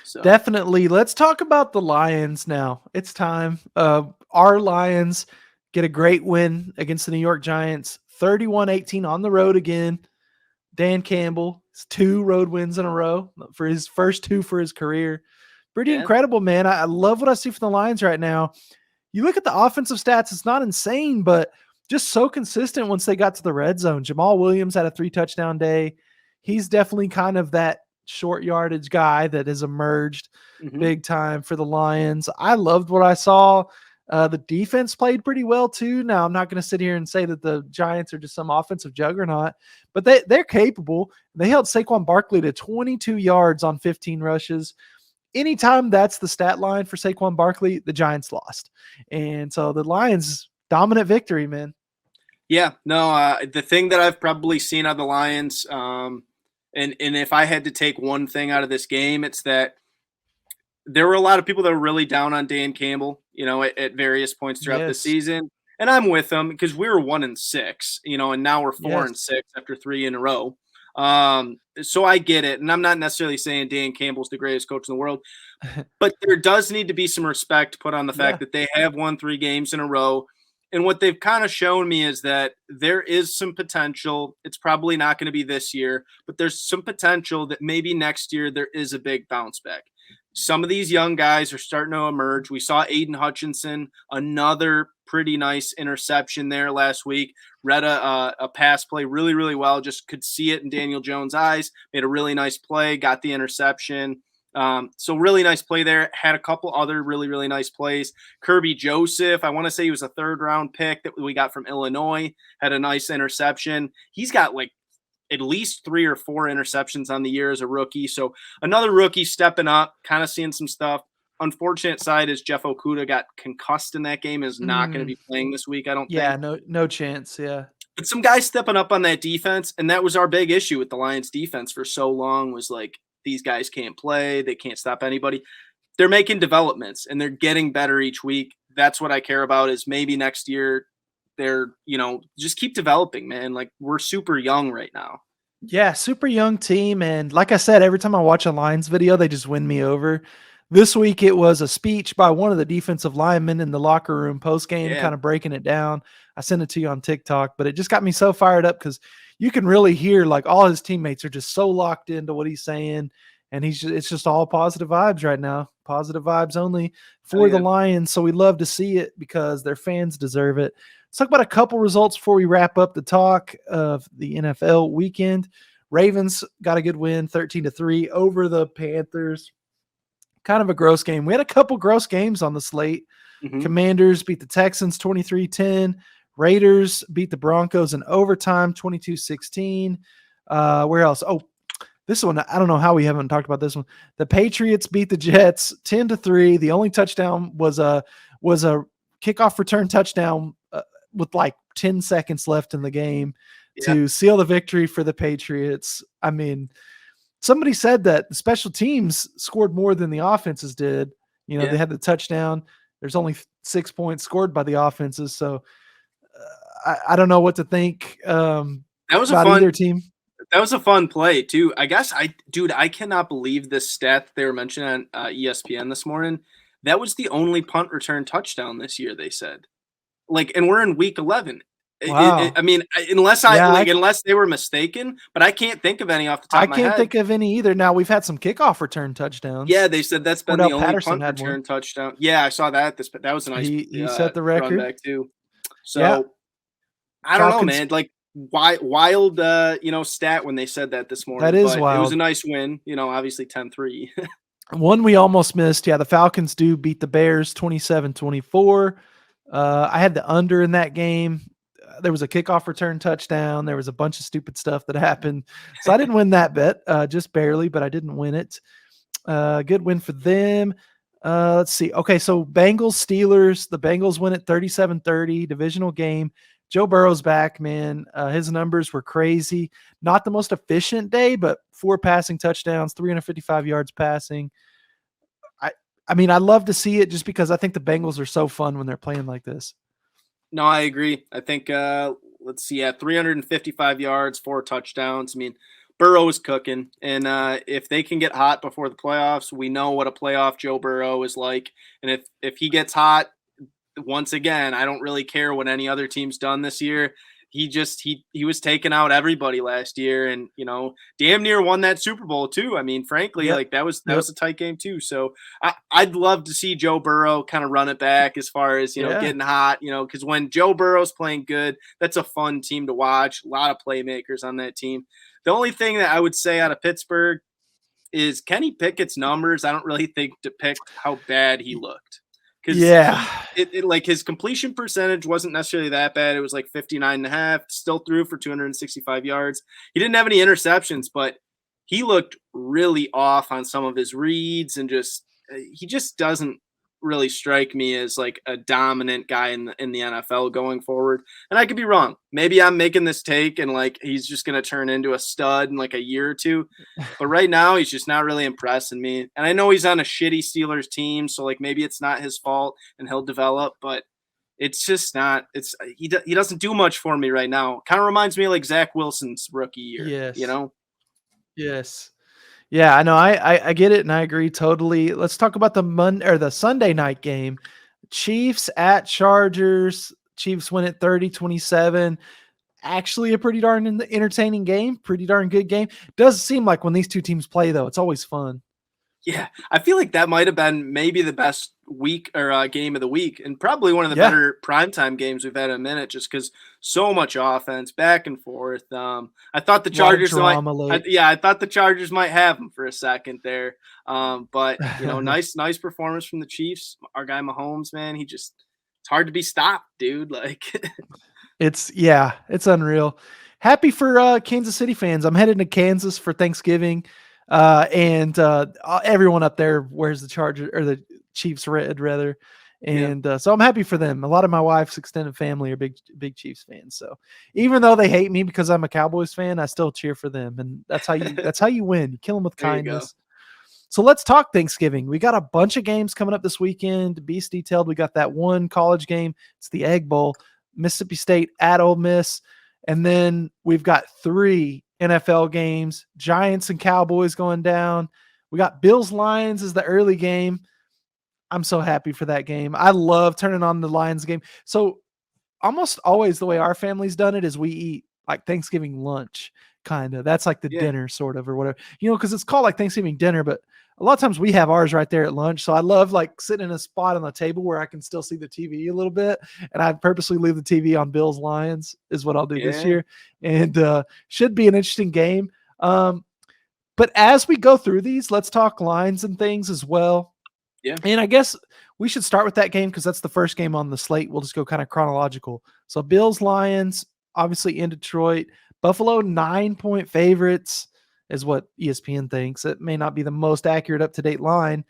So Definitely. Let's talk about the Lions now. It's time. Our Lions get a great win against the New York Giants, 31-18 on the road again. Dan Campbell, 2 road wins in a row for his first 2 for his career. Pretty incredible, man. I love what I see from the Lions right now. You look at the offensive stats, it's not insane, but just so consistent once they got to the red zone. Jamal Williams had a 3-touchdown day. He's definitely kind of that short yardage guy that has emerged big time for the Lions. I loved what I saw. The defense played pretty well too. Now, I'm not going to sit here and say that the Giants are just some offensive juggernaut, but they're capable. They held Saquon Barkley to 22 yards on 15 rushes. Anytime that's the stat line for Saquon Barkley, the Giants lost. And so the Lions, dominant victory, man. Yeah, no, the thing that I've probably seen out of the Lions, and if I had to take one thing out of this game, it's that there were a lot of people that were really down on Dan Campbell, at various points throughout the season. And I'm with them because we were 1-6, and now we're 4-6 after 3 in a row. So I get it. And I'm not necessarily saying Dan Campbell's the greatest coach in the world, but there does need to be some respect put on the fact that they have won 3 games in a row. And what they've kind of shown me is that there is some potential. It's probably not going to be this year, but there's some potential that maybe next year there is a big bounce back. Some of these young guys are starting to emerge. We saw Aiden Hutchinson, another pretty nice interception there last week. Read a pass play really, really well. Just could see it in Daniel Jones' eyes. Made a really nice play, got the interception. So really nice play there. Had a couple other really, really nice plays. Kirby Joseph, I want to say he was a 3rd-round pick that we got from Illinois. Had a nice interception. He's got like at least 3 or 4 interceptions on the year as a rookie. So another rookie stepping up, kind of seeing some stuff. Unfortunate side is Jeff Okudah got concussed in that game, is not going to be playing this week, I don't think. Yeah, no chance, yeah. But some guys stepping up on that defense, and that was our big issue with the Lions defense for so long was like, these guys can't play. They can't stop anybody. They're making developments, and they're getting better each week. That's what I care about is maybe next year they're, just keep developing, man. Like, we're super young right now. Yeah, super young team. And like I said, every time I watch a Lions video, they just win me over. This week, it was a speech by one of the defensive linemen in the locker room post-game, kind of breaking it down. I sent it to you on TikTok, but it just got me so fired up because you can really hear like all his teammates are just so locked into what he's saying. And it's just all positive vibes right now. Positive vibes only for the Lions. So we love to see it because their fans deserve it. Let's talk about a couple results before we wrap up the talk of the NFL weekend. Ravens got a good win, 13-3 over the Panthers. Kind of a gross game. We had a couple gross games on the slate. Commanders beat the Texans 23-10. Raiders beat the Broncos in overtime 22-16. Where else? Oh, this one, I don't know how we haven't talked about this one. The Patriots beat the Jets 10-3. The only touchdown was a kickoff return touchdown with like 10 seconds left in the game to seal the victory for the Patriots. I mean, somebody said that the special teams scored more than the offenses did. They had the touchdown. There's only 6 points scored by the offenses. So I don't know what to think that was about either team. That was a fun play too. I guess I cannot believe this stat they were mentioning on ESPN this morning. That was the only punt return touchdown this year, they said. And we're in week 11. Wow. I mean, unless they were mistaken, but I can't think of any off the top of my head. I can't think of any either. Now we've had some kickoff return touchdowns. Yeah, they said that's been the only punt return touchdown. Yeah, I saw that. That was a nice. He set the record back too. So I don't know, man. Like wild, stat when they said that this morning. That is wild. It was a nice win. Obviously 10-3. One we almost missed. Yeah, the Falcons do beat the Bears 27-24. I had the under in that game. There was a kickoff return touchdown. There was a bunch of stupid stuff that happened. So I didn't win that bet, just barely, but I didn't win it. Good win for them. Let's see. Okay, so Bengals, Steelers. The Bengals win it 37-30, divisional game. Joe Burrow's back, man. His numbers were crazy. Not the most efficient day, but 4 passing touchdowns, 355 yards passing. I mean, I love to see it just because I think the Bengals are so fun when they're playing like this. No, I agree. I think let's see, 355 yards, 4 touchdowns. I mean, Burrow is cooking, and if they can get hot before the playoffs, we know what a playoff Joe Burrow is like. And if he gets hot, once again, I don't really care what any other team's done this year. He was taking out everybody last year, and damn near won that Super Bowl too. I mean, frankly, like that was a tight game too. So I'd love to see Joe Burrow kind of run it back as far as getting hot. Because when Joe Burrow's playing good, that's a fun team to watch. A lot of playmakers on that team. The only thing that I would say out of Pittsburgh is Kenny Pickett's numbers. I don't really think depict how bad he looked. It like his completion percentage wasn't necessarily that bad. It was like 59.5, still threw for 265 yards. He didn't have any interceptions, but he looked really off on some of his reads, and he just doesn't really strike me as like a dominant guy in the NFL going forward. And I could be wrong. Maybe I'm making this take and like he's just going to turn into a stud in like a year or two. But right now he's just not really impressing me. And I know he's on a shitty Steelers team, so like maybe it's not his fault and he'll develop, but it's just not. He doesn't do much for me right now. Kind of reminds me of like Zach Wilson's rookie year. Yes. Yes. Yeah, I know. I get it, and I agree totally. Let's talk about the Sunday night game. Chiefs at Chargers. Chiefs win it 30-27. Actually a pretty darn entertaining game. Pretty darn good game. Does seem like when these two teams play, though, it's always fun. Yeah, I feel like that might have been maybe the best week or game of the week, and probably one of the better primetime games we've had in a minute, just because so much offense back and forth. I thought the Chargers I thought the Chargers might have them for a second there, but nice performance from the Chiefs. Our guy Mahomes, man, it's hard to be stopped, dude. Like, it's unreal. Happy for Kansas City fans. I'm headed to Kansas for Thanksgiving. And everyone up there wears the Chargers or the Chiefs red rather. And so I'm happy for them. A lot of my wife's extended family are big Chiefs fans. So even though they hate me because I'm a Cowboys fan, I still cheer for them. And that's how you win. You kill them with kindness. So let's talk Thanksgiving. We got a bunch of games coming up this weekend. To be detailed, we got that one college game. It's the Egg Bowl, Mississippi State at Ole Miss. And then we've got 3 NFL games, Giants and Cowboys going down. We got Bills Lions as the early game. I'm so happy for that game. I love turning on the Lions game. So almost always the way our family's done it is we eat like Thanksgiving lunch, kind of. That's like the dinner sort of or whatever, because it's called like Thanksgiving dinner, but a lot of times we have ours right there at lunch. So I love like sitting in a spot on the table where I can still see the TV a little bit. And I purposely leave the TV on Bills Lions is what I'll do this year. And should be an interesting game. But as we go through these, let's talk lines and things as well. Yeah. And I guess we should start with that game because that's the first game on the slate. We'll just go kind of chronological. So Bills Lions, obviously in Detroit. Buffalo 9-point favorites is what ESPN thinks. It may not be the most accurate up-to-date line.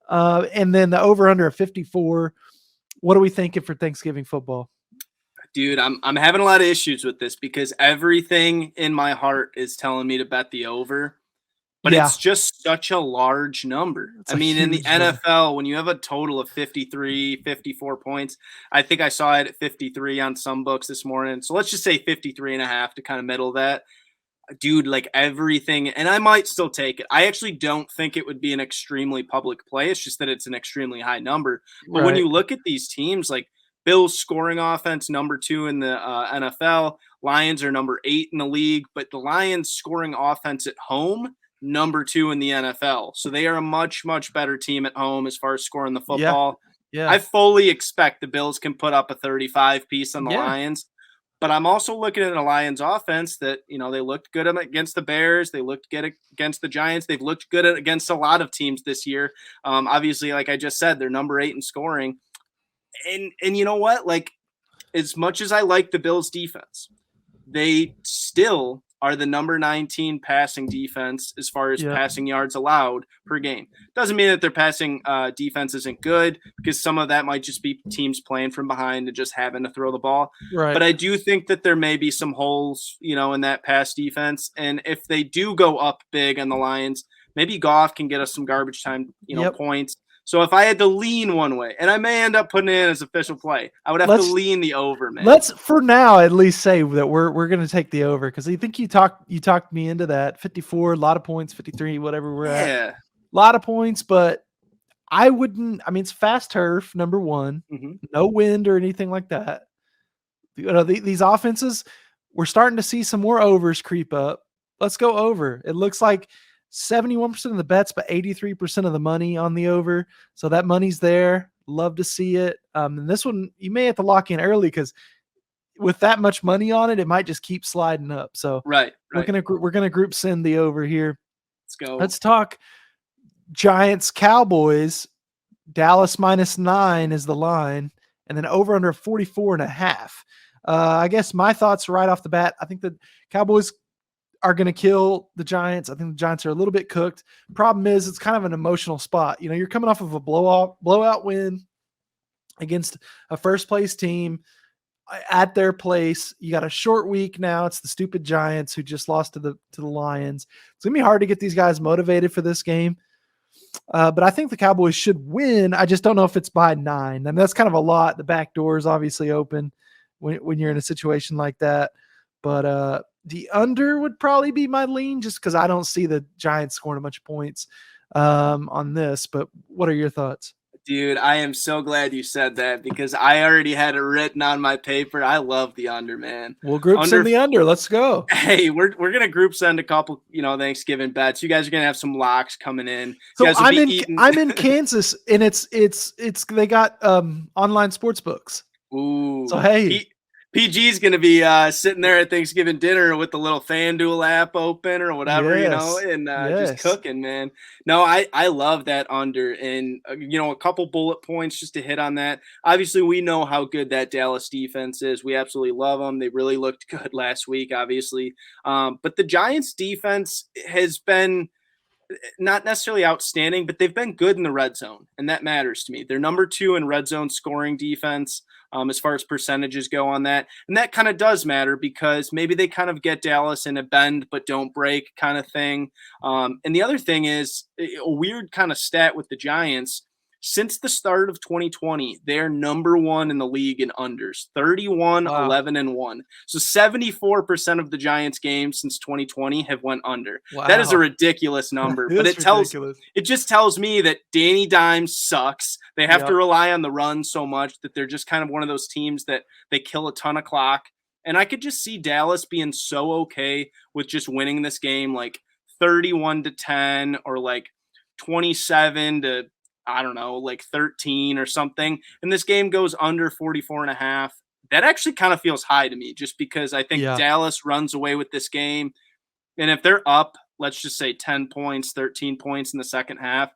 And then the over-under of 54. What are we thinking for Thanksgiving football? Dude, I'm having a lot of issues with this because everything in my heart is telling me to bet the over. But it's just such a large number. I mean, in the NFL, when you have a total of 53, 54 points, I think I saw it at 53 on some books this morning. So let's just say 53.5 to kind of middle that. Dude, like everything, and I might still take it. I actually don't think it would be an extremely public play. It's just that it's an extremely high number. But when you look at these teams, like Bills scoring offense, number 2 in the NFL, Lions are number 8 in the league, but the Lions scoring offense at home, number 2 in the NFL. So they are a much, much better team at home as far as scoring the football. Yeah. I fully expect the Bills can put up a 35 piece on the Lions. But I'm also looking at a Lions offense that, they looked good against the Bears. They looked good against the Giants. They've looked good against a lot of teams this year. Obviously, like I just said, they're number 8 in scoring. And you know what? Like, as much as I like the Bills defense, they still are the number 19 passing defense as far as Yep. passing yards allowed per game. Doesn't mean that their passing defense isn't good, because some of that might just be teams playing from behind and just having to throw the ball. Right. But I do think that there may be some holes, in that pass defense. And if they do go up big on the Lions, maybe Goff can get us some garbage time, Yep. points. So if I had to lean one way, and I may end up putting it in as official play, I would have to lean the over, man. Let's, for now, at least say that we're going to take the over, because I think you talked me into that. 54, a lot of points, 53, whatever we're at. Yeah. A lot of points, but I wouldn't. I mean, it's fast turf, number one. No wind or anything like that. These offenses, we're starting to see some more overs creep up. Let's go over. It looks like 71% of the bets, but 83% of the money on the over. So that money's there. Love to see it. And this one, you may have to lock in early, because with that much money on it, it might just keep sliding up. So right. we're gonna group send the over here. Let's go. Let's talk Giants Cowboys. Dallas -9 is the line, and then over under 44.5. I guess my thoughts right off the bat, I think the Cowboys are going to kill the Giants. I think the Giants are a little bit cooked. Problem is, it's kind of an emotional spot. You're coming off of a blowout win against a first place team at their place. You got a short week now. It's the stupid Giants who just lost to the Lions. It's gonna be hard to get these guys motivated for this game. But I think the Cowboys should win. I just don't know if it's by 9. And that's kind of a lot. The back door is obviously open when you're in a situation like that. But the under would probably be my lean, just because I don't see the Giants scoring a bunch of points on this. But what are your thoughts? Dude, I am so glad you said that, because I already had it written on my paper. I love the under, man. We'll group send the under. Let's go. Hey, we're gonna group send a couple, Thanksgiving bets. You guys are gonna have some locks coming in. So I'm in Kansas, and it's they got online sports books. Ooh. So hey. PG's going to be sitting there at Thanksgiving dinner with the little FanDuel app open or whatever, and just cooking, man. No, I love that under. And, a couple bullet points just to hit on that. Obviously, we know how good that Dallas defense is. We absolutely love them. They really looked good last week, obviously. But the Giants defense has been not necessarily outstanding, but they've been good in the red zone, and that matters to me. They're number 2 in red zone scoring defense as far as percentages go on that. And that kind of does matter, because maybe they kind of get Dallas in a bend but don't break kind of thing. And the other thing is a weird kind of stat with the Giants. Since the start of 2020, they're number 1 in the league in unders, 31, 11, and 1. So 74% of the Giants games since 2020 have went under. Wow. That is a ridiculous number, but it just tells me that Danny Dimes sucks. They have to rely on the run so much that they're just kind of one of those teams that they kill a ton of clock. And I could just see Dallas being so okay with just winning this game, like 31-10 or like 27 to, I don't know, like 13 or something. And this game goes under 44.5. That actually kind of feels high to me, just because I think Dallas runs away with this game. And if they're up, let's just say 10 points, 13 points in the second half,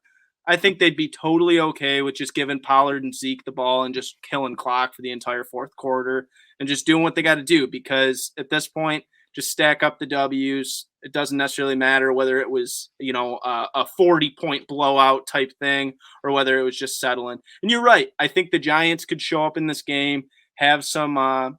I think they'd be totally okay with just giving Pollard and Zeke the ball and just killing clock for the entire fourth quarter and just doing what they got to do, because at this point, just stack up the W's. It doesn't necessarily matter whether it was, a 40-point blowout type thing or whether it was just settling. And you're right. I think the Giants could show up in this game, have some,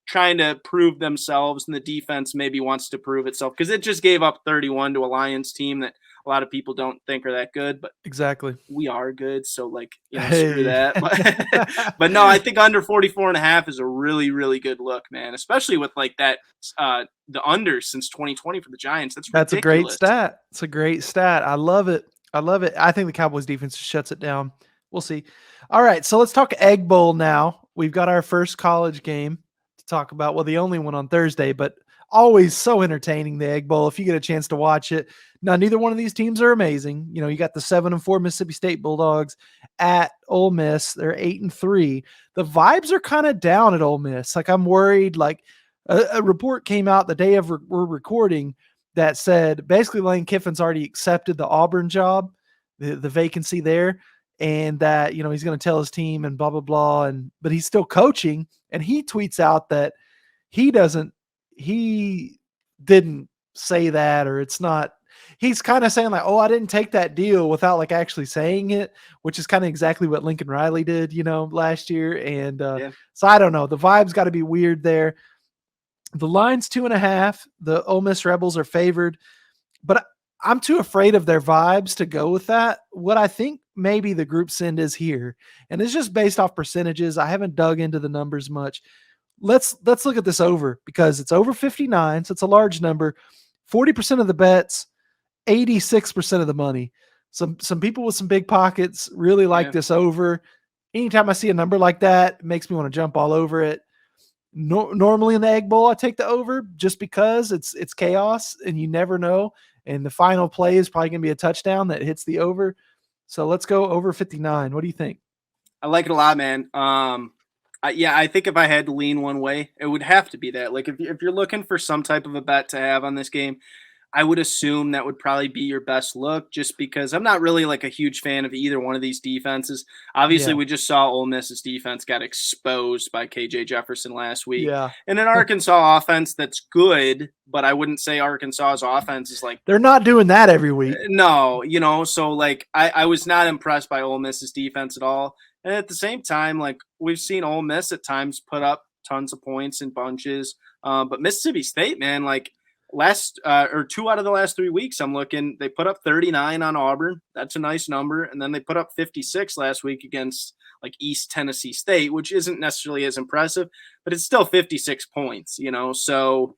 trying to prove themselves, and the defense maybe wants to prove itself, because it just gave up 31 to a Lions team that a lot of people don't think are that good, but exactly, we are good. So screw that. But no, I think under 44.5 is a really, really good look, man, especially with like that, the under since 2020 for the Giants. That's a great stat. It's a great stat. I love it. I think the Cowboys defense shuts it down. We'll see. All right. So let's talk Egg Bowl now. We've got our first college game to talk about. Well, the only one on Thursday, but always so entertaining, the Egg Bowl, if you get a chance to watch it. Now, neither one of these teams are amazing. You got the 7-4 Mississippi State Bulldogs at Ole Miss. They're 8-3. The vibes are kind of down at Ole Miss. Like, I'm worried. Like, a report came out the day of we're recording that said basically Lane Kiffin's already accepted the Auburn job, the vacancy there, and that he's going to tell his team and blah blah blah. But he's still coaching, and he tweets out that he didn't say that, or it's not. He's kind of saying like, "Oh, I didn't take that deal," without like actually saying it, which is kind of exactly what Lincoln Riley did, last year. And Yeah. so I don't know. The vibe's got to be weird there. The line's 2.5. The Ole Miss Rebels are favored, but I'm too afraid of their vibes to go with that. What I think maybe the group send is here, and it's just based off percentages. I haven't dug into the numbers much. Let's look at this over, because it's over 59, so it's a large number. 40% of the bets, 86% of the money. Some people with some big pockets really like this over. Anytime I see a number like that, it makes me want to jump all over it. Normally in the Egg Bowl, I take the over just because it's chaos and you never know. And the final play is probably going to be a touchdown that hits the over. So let's go over 59. What do you think? I like it a lot, man. I think if I had to lean one way, it would have to be that. Like if you're looking for some type of a bet to have on this game, I would assume that would probably be your best look, just because I'm not really like a huge fan of either one of these defenses. Obviously, we just saw Ole Miss's defense got exposed by KJ Jefferson last week. Yeah. And an Arkansas offense that's good, but I wouldn't say Arkansas's offense is like, they're not doing that every week. no, so like I was not impressed by Ole Miss's defense at all. And at the same time, like we've seen Ole Miss at times put up tons of points in bunches. But Mississippi State, man, like last or 2 out of the last 3 weeks, I'm looking, they put up 39 on Auburn. That's a nice number. And then they put up 56 last week against like East Tennessee State, which isn't necessarily as impressive, but it's still 56 points, So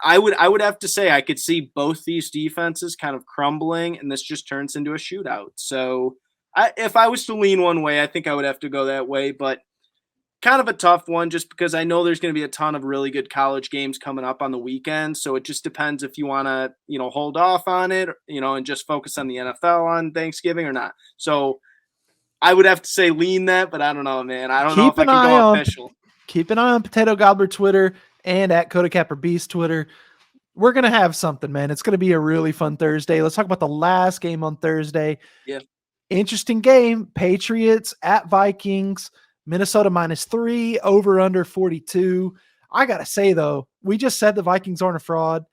I would have to say I could see both these defenses kind of crumbling, and this just turns into a shootout. So if I was to lean one way, I think I would have to go that way, but kind of a tough one just because I know there's going to be a ton of really good college games coming up on the weekend. So it just depends if you want to, hold off on it, and just focus on the NFL on Thanksgiving or not. So I would have to say lean that, but I don't know, man. I don't know if I can go official. Keep an eye on Potato Gobbler Twitter and at Coda Capper Beast Twitter. We're going to have something, man. It's going to be a really fun Thursday. Let's talk about the last game on Thursday. Yeah. Interesting game. Patriots at Vikings. Minnesota -3, over under 42. I got to say, though, we just said the Vikings aren't a fraud.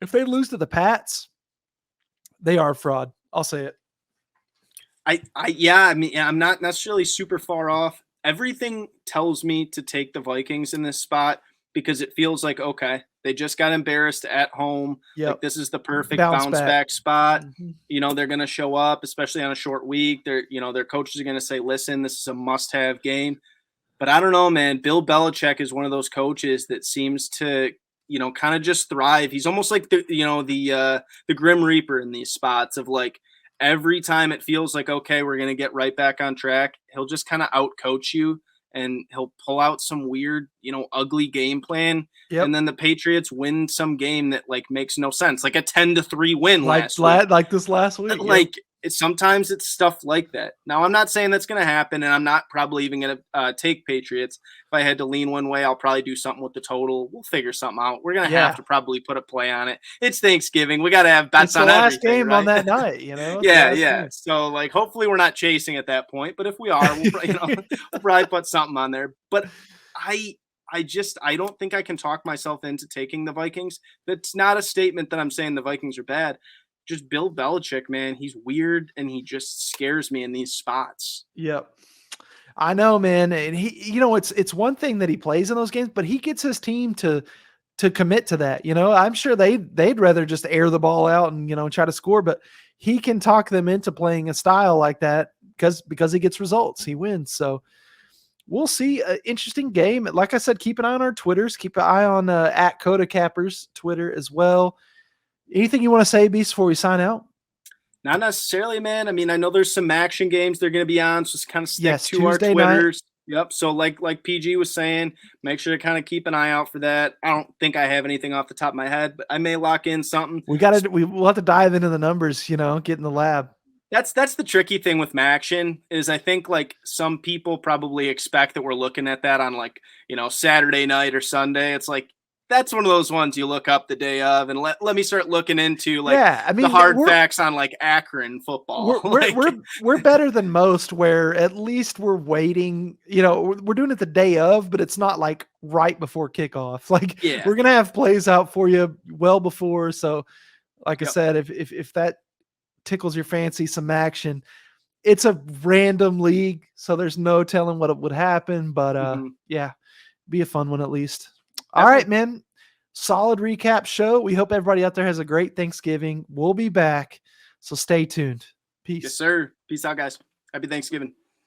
If they lose to the Pats, they are a fraud. I'll say it. I'm not necessarily super far off. Everything tells me to take the Vikings in this spot because it feels like, okay, they just got embarrassed at home. Yep. Like this is the perfect bounce back spot. Mm-hmm. They're going to show up, especially on a short week. Their coaches are going to say, listen, this is a must-have game. But I don't know, man. Bill Belichick is one of those coaches that seems to, kind of just thrive. He's almost like the Grim Reaper in these spots of like, every time it feels like, okay, we're going to get right back on track, he'll just kind of out-coach you, and he'll pull out some weird, ugly game plan. Yep. And then the Patriots win some game that like makes no sense, like a 10-3 win like this last week. Like sometimes it's stuff like that. Now, I'm not saying that's going to happen, and I'm not probably even going to take Patriots. If I had to lean one way, I'll probably do something with the total. We'll figure something out. We're going to have to probably put a play on it. It's Thanksgiving. We got to have bets on everything. It's the last game, right? On that night, Yeah. Game. So, like, hopefully we're not chasing at that point. But if we are, we'll probably put something on there. But I don't think I can talk myself into taking the Vikings. That's not a statement that I'm saying the Vikings are bad. Just Bill Belichick, man, he's weird and he just scares me in these spots. Yep. I know, man. And he, it's one thing that he plays in those games, but he gets his team to commit to that. I'm sure they'd rather just air the ball out and, try to score, but he can talk them into playing a style like that because he gets results. He wins. So we'll see. An interesting game. Like I said, keep an eye on our Twitters. Keep an eye on at Coda Cappers Twitter as well. Anything you want to say, Beast, before we sign out? Not necessarily, man. I mean, I know there's some action games they're going to be on, so just kind of stick to Tuesday our Twitters. Night. Yep. So like PG was saying, make sure to kind of keep an eye out for that. I don't think I have anything off the top of my head, but I may lock in something. We'll have to dive into the numbers, get in the lab. That's the tricky thing with Maction is I think like some people probably expect that we're looking at that on like, Saturday night or Sunday. It's like, that's one of those ones you look up the day of, and let me start looking into like I mean, the hard facts on like Akron football. We're better than most, where at least we're waiting. We're doing it the day of, but it's not like right before kickoff. Like we're gonna have plays out for you well before. So, like I said, if that tickles your fancy, some action. It's a random league, so there's no telling what would happen. But be a fun one at least. All right, man. Solid recap show. We hope everybody out there has a great Thanksgiving. We'll be back, so stay tuned. Peace. Yes, sir. Peace out, guys. Happy Thanksgiving.